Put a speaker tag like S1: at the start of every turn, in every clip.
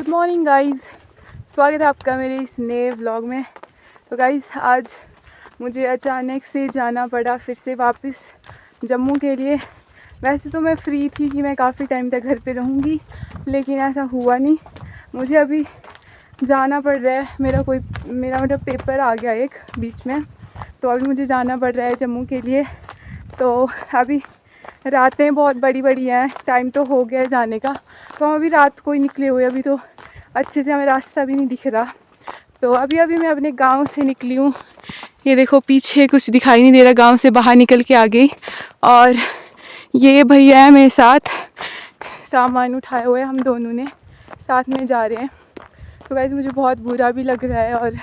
S1: Good morning guys, स्वागत है आपका मेरे इस नए व्लॉग में। तो गाइज़ आज मुझे अचानक से जाना पड़ा फिर से वापस जम्मू के लिए। वैसे तो मैं फ्री थी कि मैं काफ़ी टाइम तक घर पे रहूँगी, लेकिन ऐसा हुआ नहीं। मुझे अभी जाना पड़ रहा है, मेरा मतलब पेपर आ गया एक बीच में, तो अभी मुझे जाना पड़ रहा है जम्मू के लिए। तो अभी रातें बहुत बड़ी बड़ी हैं, टाइम तो हो गया है जाने का, तो हम अभी रात को ही निकले हुए, अभी तो अच्छे से हमें रास्ता भी नहीं दिख रहा। तो अभी मैं अपने गांव से निकली हूँ। ये देखो पीछे कुछ दिखाई नहीं दे रहा, गांव से बाहर निकल के आ गई। और ये भैया है मेरे साथ, सामान उठाए हुए हम दोनों ने साथ में जा रहे हैं। तो गाइस मुझे बहुत बुरा भी लग रहा है, और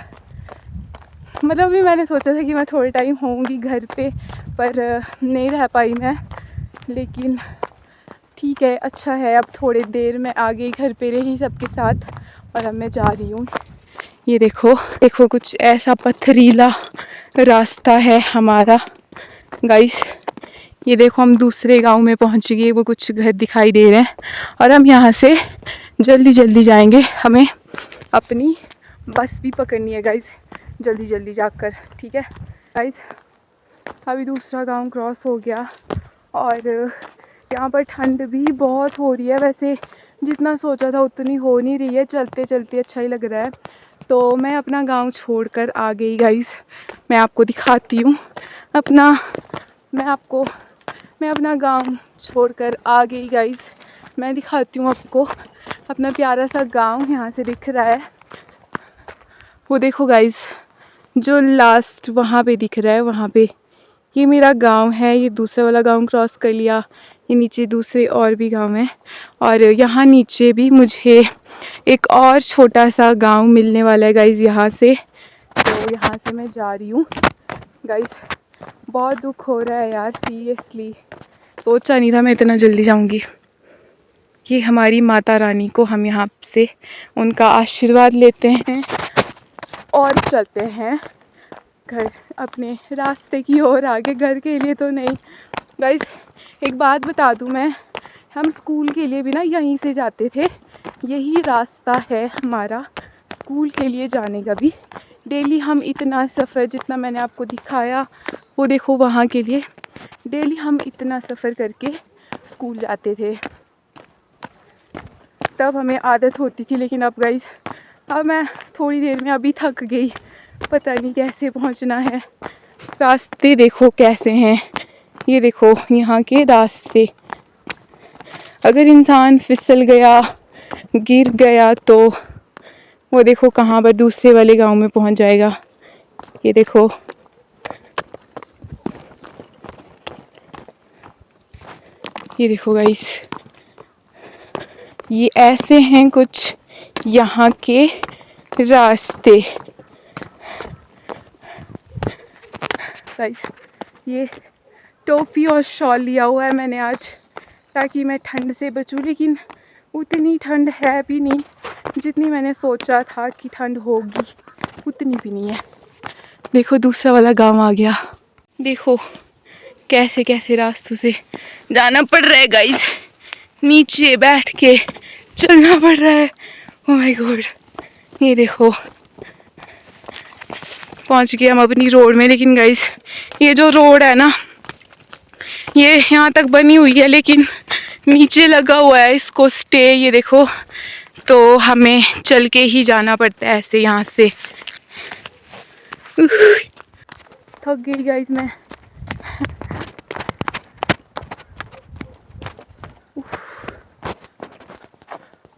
S1: मतलब अभी मैंने सोचा था कि मैं थोड़े टाइम होऊंगी घर पे, पर नहीं रह पाई मैं। लेकिन ठीक है, अच्छा है, अब थोड़ी देर में आ गई, घर पे रही सबके साथ, और अब मैं जा रही हूँ। ये देखो कुछ ऐसा पथरीला रास्ता है हमारा गाइस। ये देखो हम दूसरे गांव में पहुँच गए, वो कुछ घर दिखाई दे रहे हैं, और हम यहाँ से जल्दी जाएंगे। हमें अपनी बस भी पकड़नी है गाइस, जल्दी जाकर। ठीक है गाइस, अभी दूसरा गांव क्रॉस हो गया, और यहाँ पर ठंड भी बहुत हो रही है। वैसे जितना सोचा था उतनी हो नहीं रही है, चलते अच्छा ही लग रहा है। तो मैं अपना गांव छोड़कर आ गई गाइस। मैं आपको दिखाती हूँ मैं अपना गांव छोड़कर आ गई गाइस। मैं दिखाती हूँ आपको अपना प्यारा सा गांव, यहाँ से दिख रहा है। वो देखो गाइस, जो लास्ट वहाँ पे दिख रहा है, वहाँ पे ये मेरा गांव है। ये दूसरा वाला गांव क्रॉस कर लिया, ये नीचे दूसरे और भी गांव हैं, और यहाँ नीचे भी मुझे एक और छोटा सा गांव मिलने वाला है गाइस यहाँ से। तो यहाँ से मैं जा रही हूँ गाइस। बहुत दुख हो रहा है यार, सीरियसली सोचा नहीं था मैं इतना जल्दी जाऊँगी। ये हमारी माता रानी को हम यहाँ से उनका आशीर्वाद लेते हैं और चलते हैं घर अपने रास्ते की ओर आगे। घर के लिए तो नहीं गाइस। एक बात बता दूं मैं, हम स्कूल के लिए भी ना यहीं से जाते थे। यही रास्ता है हमारा स्कूल के लिए जाने का भी। डेली हम इतना सफ़र, जितना मैंने आपको दिखाया वो देखो वहाँ के लिए, डेली हम इतना सफ़र करके स्कूल जाते थे। तब हमें आदत होती थी, लेकिन अब गाइस अब मैं थोड़ी देर में अभी थक गई, पता नहीं कैसे पहुंचना है। रास्ते देखो कैसे हैं, ये देखो यहाँ के रास्ते। अगर इंसान फिसल गया, गिर गया, तो वो देखो कहाँ पर दूसरे वाले गांव में पहुंच जाएगा। ये देखो गाइस, ये ऐसे हैं कुछ यहाँ के रास्ते गाइस। ये टोपी और शॉल लिया हुआ है मैंने आज, ताकि मैं ठंड से बचूं, लेकिन उतनी ठंड है भी नहीं जितनी मैंने सोचा था कि ठंड होगी, उतनी भी नहीं है। देखो दूसरा वाला गांव आ गया। देखो कैसे रास्तों से जाना पड़ रहा है गाइस, नीचे बैठ के चलना पड़ रहा है। ओह माय गॉड, ये देखो पहुंच गए हम अपनी रोड में। लेकिन गाइस ये जो रोड है ना, ये यहाँ तक बनी हुई है, लेकिन नीचे लगा हुआ है इसको स्टे। ये देखो, तो हमें चल के ही जाना पड़ता है ऐसे यहाँ से। थक गई गाइस मैं।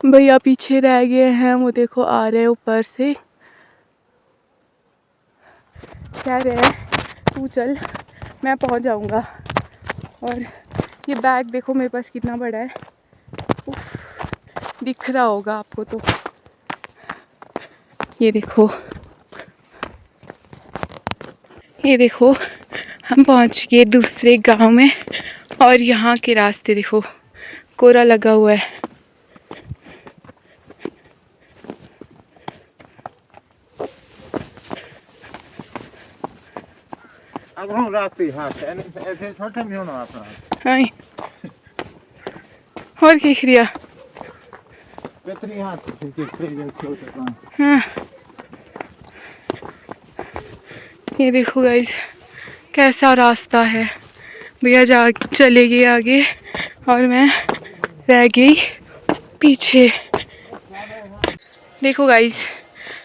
S1: भैया पीछे रह गए हैं, वो देखो आ रहे हैं ऊपर से, कह रहे हैं तू चल मैं पहुंच जाऊंगा। और ये बैग देखो मेरे पास कितना बड़ा है, दिख रहा होगा आपको तो। ये देखो हम पहुंच गए दूसरे गांव में, और यहाँ के रास्ते देखो कोहरा लगा हुआ है।
S2: अब हम रास्ते हाँ ऐसे छोटे नहीं होना अपना।
S1: हाँ और क्या खरिया
S2: Petri हाथ से
S1: हाँ, ये देखो गाइस कैसा रास्ता है। भैया जा चले गए आगे और मैं रह गई पीछे। देखो गाइस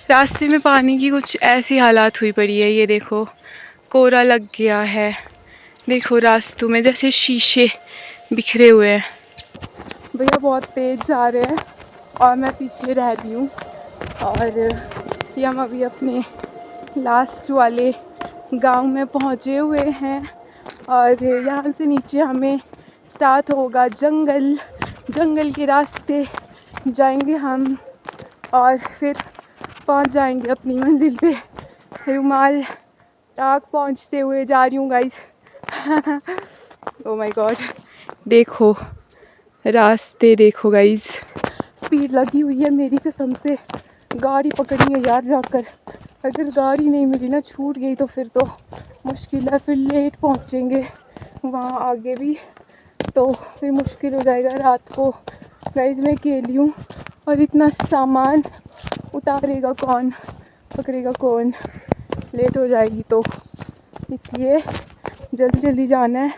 S1: रास्ते में पानी की कुछ ऐसी हालात हुई पड़ी है। ये देखो कोरा लग गया है। देखो रास्तों में जैसे शीशे बिखरे हुए हैं। भैया बहुत तेज जा रहे हैं और मैं पीछे रह रही हूँ। और ये हम अभी अपने लास्ट वाले गांव में पहुँचे हुए हैं और यहाँ से नीचे हमें स्टार्ट होगा जंगल। जंगल के रास्ते जाएंगे हम और फिर पहुँच जाएंगे अपनी मंजिल पे। रुमाल टाक पहुँचते हुए जा रही हूँ गाइस। ओह माय गॉड, देखो रास्ते देखो गाइस। स्पीड लगी हुई है मेरी कसम से। गाड़ी पकड़ी है यार जाकर। अगर गाड़ी नहीं मिली ना, छूट गई तो फिर तो मुश्किल है। फिर लेट पहुँचेंगे वहाँ आगे भी, तो फिर मुश्किल हो जाएगा रात को। गाइस मैं अकेली हूँ और इतना सामान उतारेगा कौन, पकड़ेगा कौन, लेट हो जाएगी तो। इसलिए जल्दी जल्दी जाना है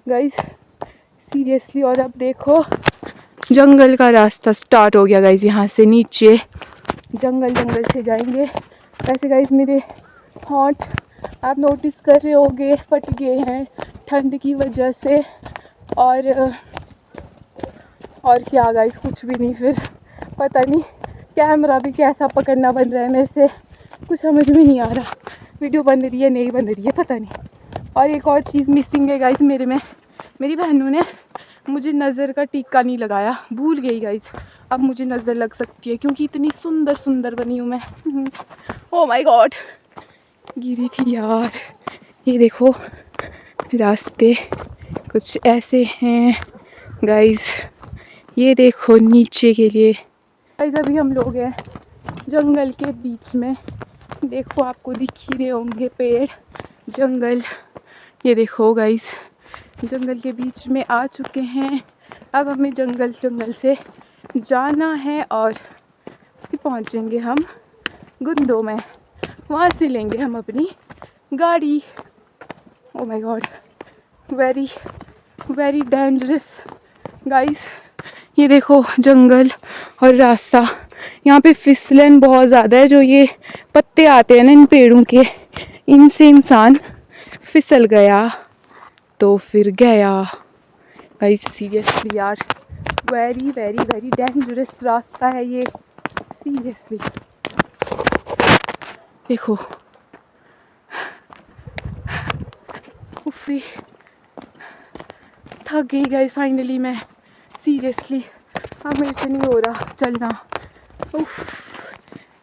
S1: गाइस सीरियसली। और अब देखो जंगल का रास्ता स्टार्ट हो गया गाइस। यहाँ से नीचे जंगल से जाएंगे। वैसे गाइस मेरे हॉट आप नोटिस कर रहे होंगे फट गए हैं ठंड की वजह से। और क्या गाइस, कुछ भी नहीं। फिर पता नहीं कैमरा भी कैसा पकड़ना बन रहा है मेरे से, कुछ समझ में नहीं आ रहा। वीडियो बन रही है नहीं बन रही है पता नहीं। और एक और चीज़ मिसिंग है गाइस मेरे में। मेरी बहनों ने मुझे नज़र का टीका नहीं लगाया, भूल गई गाइस। अब मुझे नज़र लग सकती है क्योंकि इतनी सुंदर बनी हूँ मैं। ओह माय गॉड, गिरी थी यार। ये देखो रास्ते कुछ ऐसे हैं गाइस। ये देखो नीचे के लिए गाइस अभी हम लोग हैं जंगल के बीच में। देखो आपको दिख ही रहे होंगे पेड़, जंगल। ये देखो गाइस जंगल के बीच में आ चुके हैं। अब हमें जंगल से जाना है और फिर पहुंचेंगे हम गुंदों में। वहाँ से लेंगे हम अपनी गाड़ी। Oh my God, very dangerous guys. ये देखो जंगल और रास्ता। यहाँ पे फिसलन बहुत ज़्यादा है। जो ये पत्ते आते हैं ना इन पेड़ों के, इनसे इंसान फिसल गया तो फिर गया गाइस। सीरियसली यार वेरी डेंजरस रास्ता है ये सीरियसली। देखो उफ़ी थक गई गाइस फाइनली मैं सीरियसली। अब मेरे से नहीं हो रहा चलना।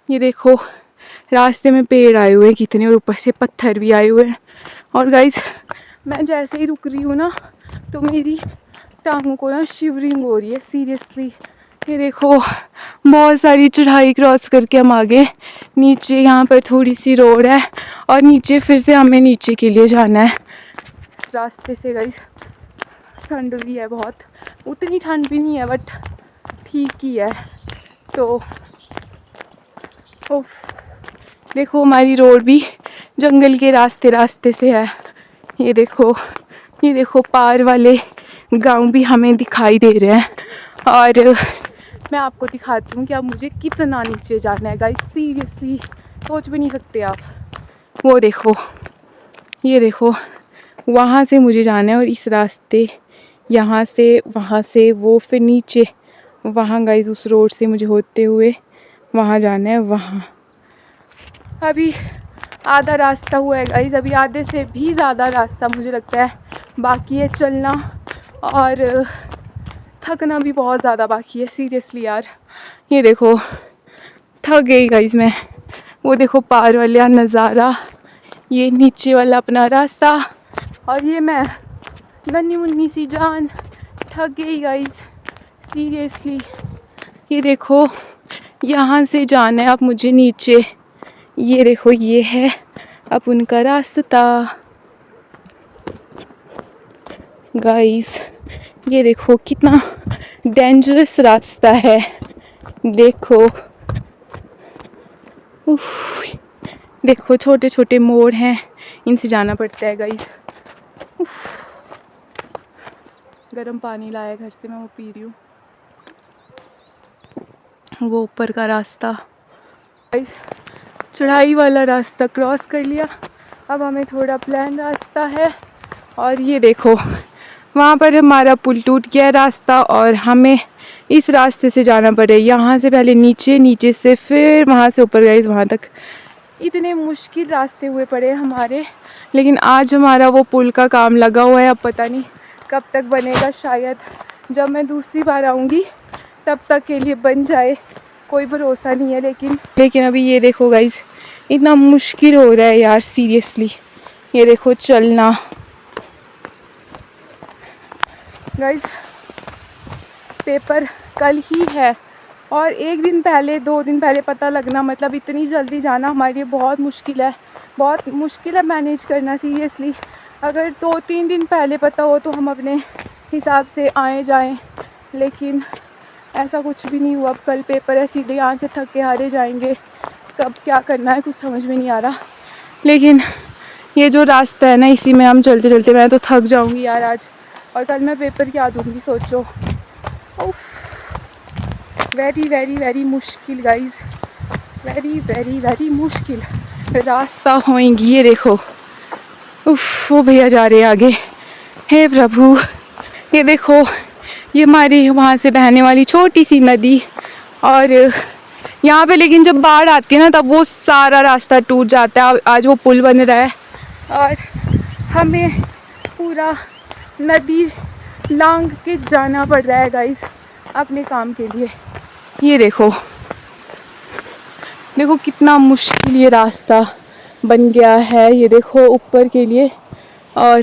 S1: ये देखो रास्ते में पेड़ आए हुए हैं कितने, और ऊपर से पत्थर भी आए हुए हैं। और गाइस मैं जैसे ही रुक रही हूँ ना तो मेरी टांगों को ना शिवरिंग हो रही है सीरियसली। ये देखो बहुत सारी चढ़ाई क्रॉस करके हम आगे नीचे, यहाँ पर थोड़ी सी रोड है और नीचे फिर से हमें नीचे के लिए जाना है इस रास्ते से गाइस। ठंड भी है बहुत, उतनी ठंड भी नहीं है बट ठीक ही है। तो देखो हमारी रोड भी जंगल के रास्ते से है। ये देखो पार वाले गांव भी हमें दिखाई दे रहे हैं। और मैं आपको दिखाती हूँ कि अब मुझे कितना नीचे जाना है गाइस सीरियसली सोच भी नहीं सकते आप। वो देखो, ये देखो वहाँ से मुझे जाना है और इस रास्ते यहाँ से वहाँ से वो फिर नीचे वहाँ गाइस उस रोड से मुझे होते हुए वहाँ जाना है। वहाँ अभी आधा रास्ता हुआ है गाइस, अभी आधे से भी ज़्यादा रास्ता मुझे लगता है बाकी है चलना। और थकना भी बहुत ज़्यादा बाकी है सीरियसली यार। ये देखो थक गई गाइस मैं। वो देखो पार वाला नज़ारा, ये नीचे वाला अपना रास्ता, और ये मैं नन्ही मुन्नी सी जान थक गई गाइस सीरियसली। ये देखो यहाँ से जाना है अब मुझे नीचे। ये देखो ये है अब उनका रास्ता गाइस। ये देखो कितना डेंजरस रास्ता है देखो, उफ, देखो छोटे छोटे मोड़ हैं, इनसे जाना पड़ता है गाइस। गर्म पानी लाया घर से, मैं वो पी रही हूँ। वो ऊपर का रास्ता गाइस, चढ़ाई वाला रास्ता क्रॉस कर लिया। अब हमें थोड़ा प्लान रास्ता है। और ये देखो, वहाँ पर हमारा पुल टूट गया है रास्ता, और हमें इस रास्ते से जाना पड़े। यहाँ से पहले नीचे, नीचे से फिर वहाँ से ऊपर गाइस वहाँ तक। इतने मुश्किल रास्ते हुए पड़े हमारे, लेकिन आज हमारा वो पुल का काम लगा हुआ है। अब पता नहीं कब तक बनेगा, शायद जब मैं दूसरी बार आऊँगी तब तक के लिए बन जाए, कोई भरोसा नहीं है। लेकिन अभी ये देखो गाइस, इतना मुश्किल हो रहा है यार, सीरियसली। ये देखो चलना गाइस, पेपर कल ही है, और एक दिन पहले, 2 दिन पहले पता लगना, मतलब इतनी जल्दी जाना हमारे लिए बहुत मुश्किल है। बहुत मुश्किल है मैनेज करना सीरियसली। अगर 2-3 दिन पहले पता हो तो हम अपने हिसाब से आए जाएं, लेकिन ऐसा कुछ भी नहीं हुआ। अब कल पेपर है, सीधे यहाँ से थक के हारे जाएंगे। कब क्या करना है कुछ समझ में नहीं आ रहा। लेकिन ये जो रास्ता है ना, इसी में हम चलते चलते, मैं तो थक जाऊँगी यार आज। और कल मैं पेपर क्या दूँगी सोचो। वेरी वेरी वेरी मुश्किल गाइस, वेरी वेरी वेरी मुश्किल रास्ता होएंगी। ये देखो, उफ, वो भैया जा रहे हैं आगे। हे प्रभु, ये देखो, ये हमारी वहाँ से बहने वाली छोटी सी नदी। और यहाँ पे लेकिन जब बाढ़ आती है ना, तब वो सारा रास्ता टूट जाता है। आज वो पुल बन रहा है और हमें पूरा नदी लांग के जाना पड़ रहा है गाइस अपने काम के लिए। ये देखो, देखो कितना मुश्किल ये रास्ता बन गया है। ये देखो ऊपर के लिए, और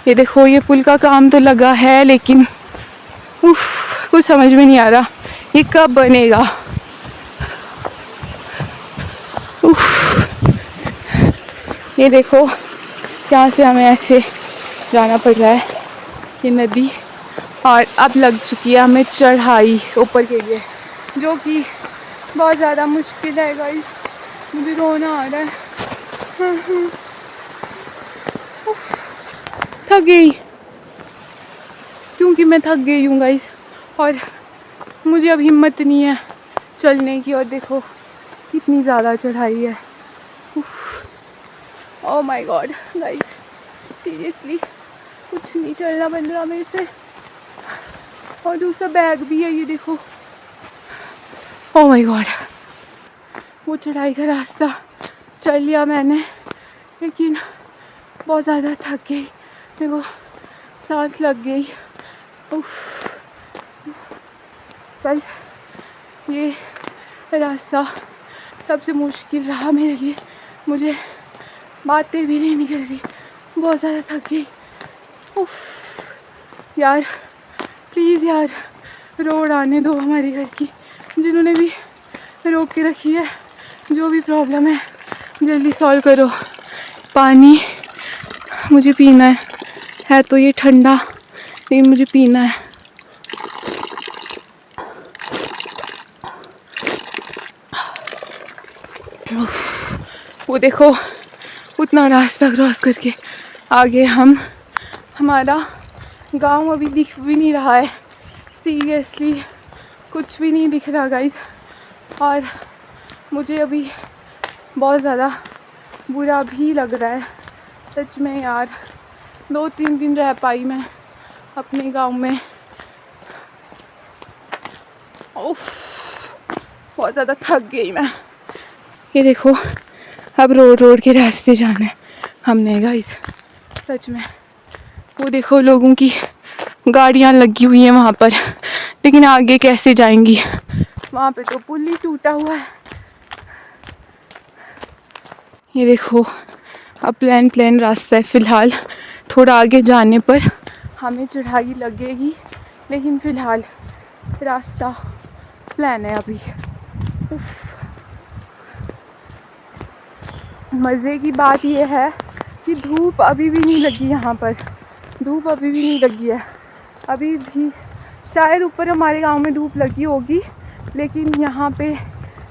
S1: ये देखो ये पुल का काम तो लगा है, लेकिन उफ, कुछ समझ में नहीं आ रहा ये कब बनेगा। उफ, ये देखो यहाँ से हमें ऐसे जाना पड़ रहा है, ये नदी। और अब लग चुकी है हमें चढ़ाई ऊपर के लिए, जो कि बहुत ज़्यादा मुश्किल है गाइस। मुझे रोना आ रहा है। थक गई, क्योंकि मैं थक गई हूँ गाइस, और मुझे अब हिम्मत नहीं है चलने की। और देखो कितनी ज़्यादा चढ़ाई है। Oh my God guys, seriously कुछ नहीं चलना बन रहा मेरे से। और दूसरा बैग भी है, ये देखो। ओह माय गॉड, वो चढ़ाई का रास्ता चल लिया मैंने, लेकिन बहुत ज़्यादा थक गई, मेरे को सांस लग गई। उफ, बस ये रास्ता सबसे मुश्किल रहा मेरे लिए। मुझे बातें भी नहीं निकल रही, बहुत ज़्यादा थक गई। उफ यार, प्लीज़ यार रोड आने दो हमारे घर की, जिन्होंने भी रोक के रखी है। जो भी प्रॉब्लम है जल्दी सॉल्व करो। पानी मुझे पीना है तो ये ठंडा, लेकिन मुझे पीना है। वो देखो, उतना रास्ता क्रॉस करके आगे हमारा गांव अभी दिख भी नहीं रहा है। सीरियसली कुछ भी नहीं दिख रहा गाइस। और मुझे अभी बहुत ज़्यादा बुरा भी लग रहा है सच में यार। 2-3 दिन रह पाई मैं अपने गांव में। उफ, बहुत ज़्यादा थक गई मैं। ये देखो, अब रोड के रास्ते जाना है हमने गाइस, सच में। वो देखो लोगों की गाड़ियाँ लगी हुई हैं वहाँ पर, लेकिन आगे कैसे जाएंगी, वहाँ पे तो पुल ही टूटा हुआ है। ये देखो, अब प्लेन रास्ता है फ़िलहाल। थोड़ा आगे जाने पर हमें चढ़ाई लगेगी, लेकिन फ़िलहाल रास्ता प्लान है अभी। मज़े की बात यह है कि धूप अभी भी नहीं लगी यहाँ पर, धूप अभी भी नहीं लगी है। अभी भी शायद ऊपर हमारे गांव में धूप लगी होगी, लेकिन यहाँ पे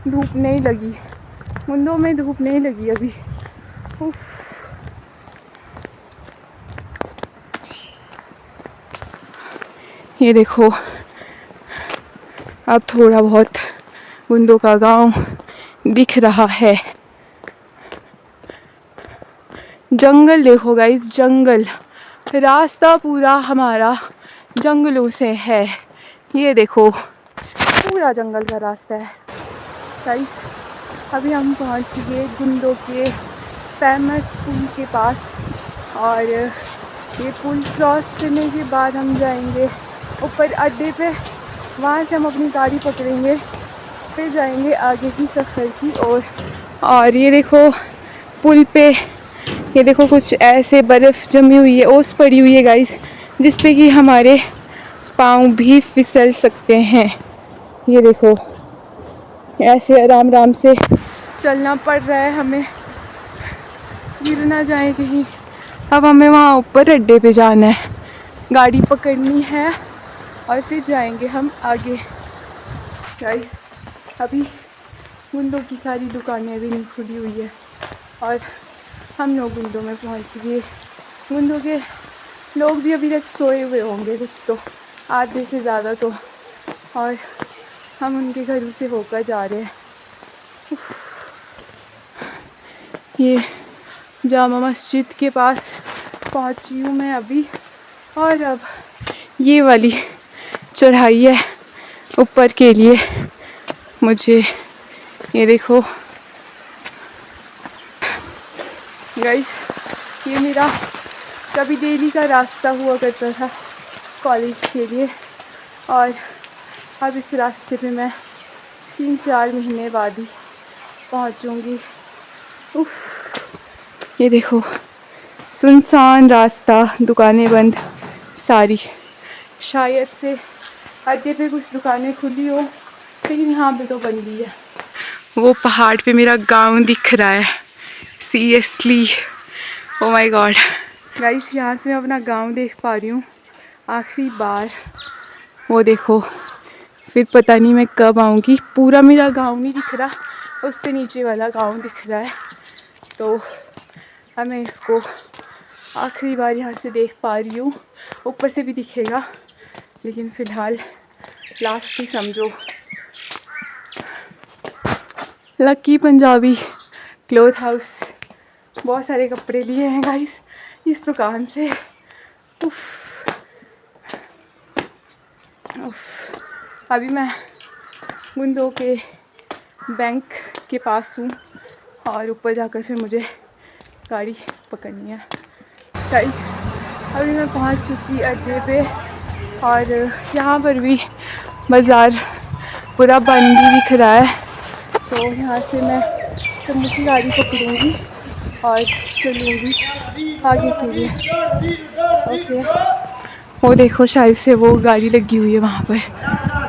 S1: धूप नहीं लगी, मुंदों में धूप नहीं लगी अभी। उफ। ये देखो अब थोड़ा बहुत गुंदों का गांव दिख रहा है। जंगल देखो गाइस, जंगल, रास्ता पूरा हमारा जंगलों से है। ये देखो पूरा जंगल का रास्ता है गाइस। अभी हम पहुंच गए गुंदों के फेमस पुल के पास, और ये पुल क्रॉस करने के बाद हम जाएंगे ऊपर अड्डे पे। वहाँ से हम अपनी गाड़ी पकड़ेंगे, फिर जाएंगे आगे की सफ़र की ओर। और ये देखो पुल पे, ये देखो कुछ ऐसे बर्फ़ जमी हुई है, ओस पड़ी हुई है गाइस, जिस पे कि हमारे पाँव भी फिसल सकते हैं। ये देखो ऐसे आराम आराम से चलना पड़ रहा है हमें, गिर ना जाए कहीं। अब हमें वहाँ ऊपर अड्डे पे जाना है, गाड़ी पकड़नी है और फिर जाएंगे हम आगे। गाइस अभी गुंदों की सारी दुकानें भी नहीं खुली हुई है और हम लोग गुंदों में पहुंच गए। गुंदों के लोग भी अभी तक सोए हुए होंगे कुछ तो, आधे से ज़्यादा तो, और हम उनके घरों से होकर जा रहे हैं। ये जामा मस्जिद के पास पहुंची हूँ मैं अभी, और अब ये वाली चढ़ाई है ऊपर के लिए मुझे। ये देखो गाइस, ये मेरा कभी डेली का रास्ता हुआ करता था कॉलेज के लिए, और अब इस रास्ते पे मैं 3-4 महीने बाद ही पहुंचूंगी। उफ। ये देखो सुनसान रास्ता, दुकानें बंद सारी। शायद से अड्डे पे कुछ दुकानें खुली हो, लेकिन यहाँ पे तो बंद ही है। वो पहाड़ पे मेरा गांव दिख रहा है, seriously, oh my God guys. यहाँ से मैं अपना गांव देख पा रही हूँ आखिरी बार। वो देखो, फिर पता नहीं मैं कब आऊँगी। पूरा मेरा गांव नहीं दिख रहा, उससे नीचे वाला गांव दिख रहा है, तो अब मैं इसको आखिरी बार यहाँ से देख पा रही हूँ। ऊपर से भी दिखेगा, लेकिन फ़िलहाल लास्ट ही समझो। लकी पंजाबी क्लॉथ हाउस, बहुत सारे कपड़े लिए हैं गाइस इस दुकान से। उफ। उफ। अभी मैं गुंदों के बैंक के पास हूँ और ऊपर जाकर फिर मुझे गाड़ी पकड़नी है गाइस। अभी मैं पहुँच चुकी अड्डे पे, और यहाँ पर भी बाज़ार पूरा बंद ही दिख रहा है, तो यहाँ से मैं जम्मू की गाड़ी पकड़ूँगी और चलूँगी आगे के लिए। ओके, वो देखो शायद से वो गाड़ी लगी हुई है वहाँ पर।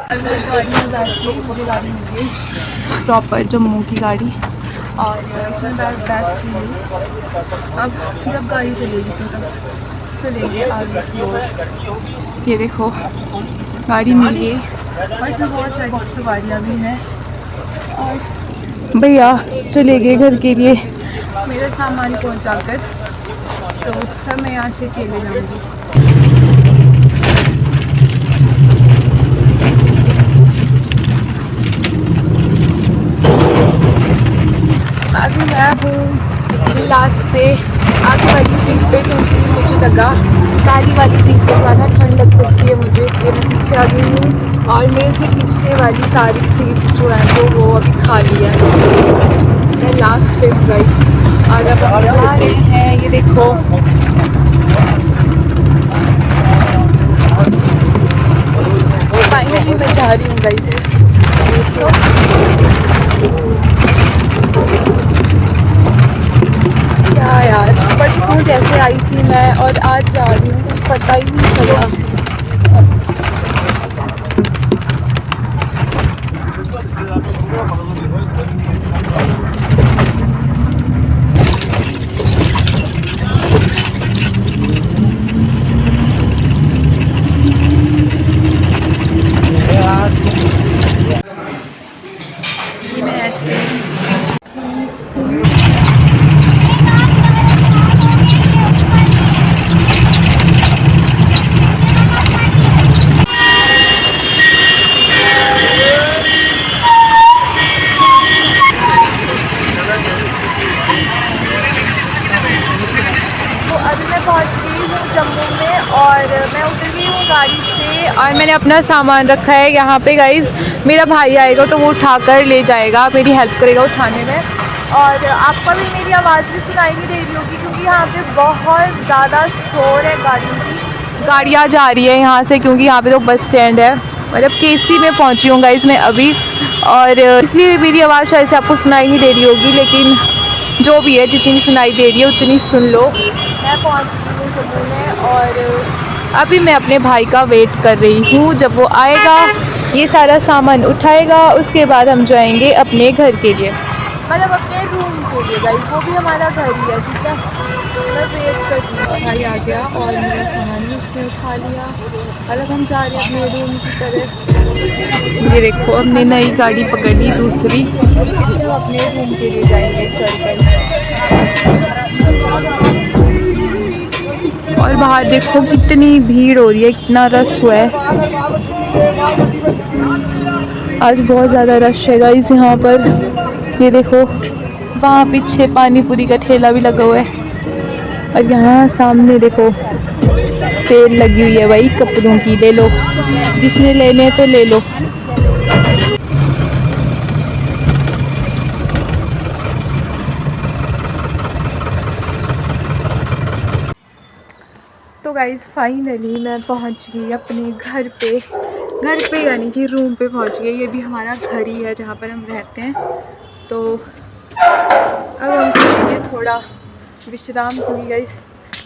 S1: अभी मैं गाड़ी में बैठ के, मुझे गाड़ी मिल गई प्रॉपर जम्मू की गाड़ी, और इसमें बैठ के अब जब गाड़ी चलेगी तो तब चलेंगे आगे की ओर। ये देखो गाड़ी मिल गई, और इसमें बहुत सारी सवारियाँ भी हैं, और भैया चले गए घर के लिए मेरा सामान पहुंचा कर, तो अब मैं यहाँ से अकेले जाऊँगी। अभी मैं हूँ लास्ट से आगे वाली सीट पे, क्योंकि मुझे लगा पहली वाली सीट पे जाना ठंड लग सकती है मुझे, इसलिए मैं पीछे आ गई हूँ। और मेरे से पीछे वाली सारी सीट्स जो हैं तो वो अभी खाली है। मैं लास्ट पे गाइस, और अब हम जा रहे हैं। ये देखो फाइनली मैं जा रही हूँ गाइस। क्या यार, परसों जैसे आई थी मैं और आज जा रही हूँ, कुछ पता ही नहीं चला। मैंने अपना सामान रखा है यहाँ पे गाइज। मेरा भाई आएगा तो वो उठाकर ले जाएगा, मेरी हेल्प करेगा उठाने में। और आपको भी मेरी आवाज़ भी सुनाई नहीं दे रही होगी क्योंकि यहाँ पे बहुत ज़्यादा शोर है गाड़ियों की। गाड़ियाँ जा रही है यहाँ से क्योंकि यहाँ पे तो बस स्टैंड है। मतलब केसी में पहुँची हूँ गाइज मैं अभी, और इसलिए मेरी आवाज़ शायद से आपको सुनाई नहीं दे रही होगी, लेकिन जो भी है जितनी सुनाई दे रही है उतनी सुन लो। मैं पहुँच गई हूँ जम्मू में और अभी मैं अपने भाई का वेट कर रही हूँ। जब वो आएगा ये सारा सामान उठाएगा, उसके बाद हम जाएंगे अपने घर के लिए, मतलब अपने रूम के लिए गाइस। वो भी हमारा घर ही है, ठीक है। मैं वेट कर रही हूँ, भाई आ गया और मेरा सामान भी उसने उठा लिया। अलग हम जा रहे हैं अपने रूम की तरफ। ये देखो हमने नई गाड़ी पकड़ ली दूसरी, इससे हम अपने रूम के लिए जाएंगे चलकर। और बाहर देखो कितनी भीड़ हो रही है, कितना रश हुआ है आज, बहुत ज़्यादा रश है गाइस यहाँ पर। ये देखो वहाँ पीछे पानी पूरी का ठेला भी लगा हुआ है, और यहाँ सामने देखो सेल लगी हुई है भाई कपड़ों की, ले लो जिसने लेने तो ले लो। तो गाइज़ फाइनली मैं पहुंच गई अपने घर पे यानी कि रूम पे पहुंच गई। ये भी हमारा घर ही है जहाँ पर हम रहते हैं। तो अब हम करेंगे थोड़ा विश्राम, क्योंकि गाइज़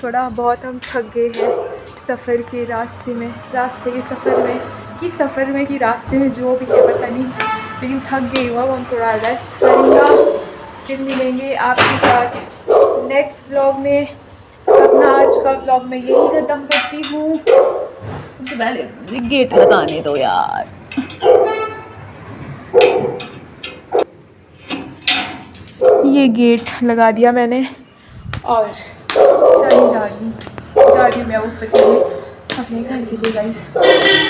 S1: थोड़ा बहुत हम थक गए हैं सफ़र के रास्ते में जो भी है पता नहीं, लेकिन थक गई हुआ। हम थोड़ा रेस्ट करेंगे, फिर मिलेंगे आपके साथ नेक्स्ट व्लॉग में। अपना आज का व्लॉग मैं यही ख़त्म करती हूँ। तो पहले गेट लगाने दो यार। ये गेट लगा दिया मैंने और चली जा रही हूँ मैं ऊपर के लिए अपने घर के लिए गाइस।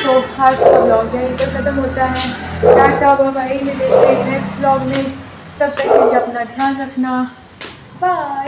S1: तो आज का व्लॉग यहीं पर ख़त्म होता है। टाटा बाय बाय, मिलेंगे नेक्स्ट व्लॉग में। तब तक के लिए अपना ध्यान रखना, बाय।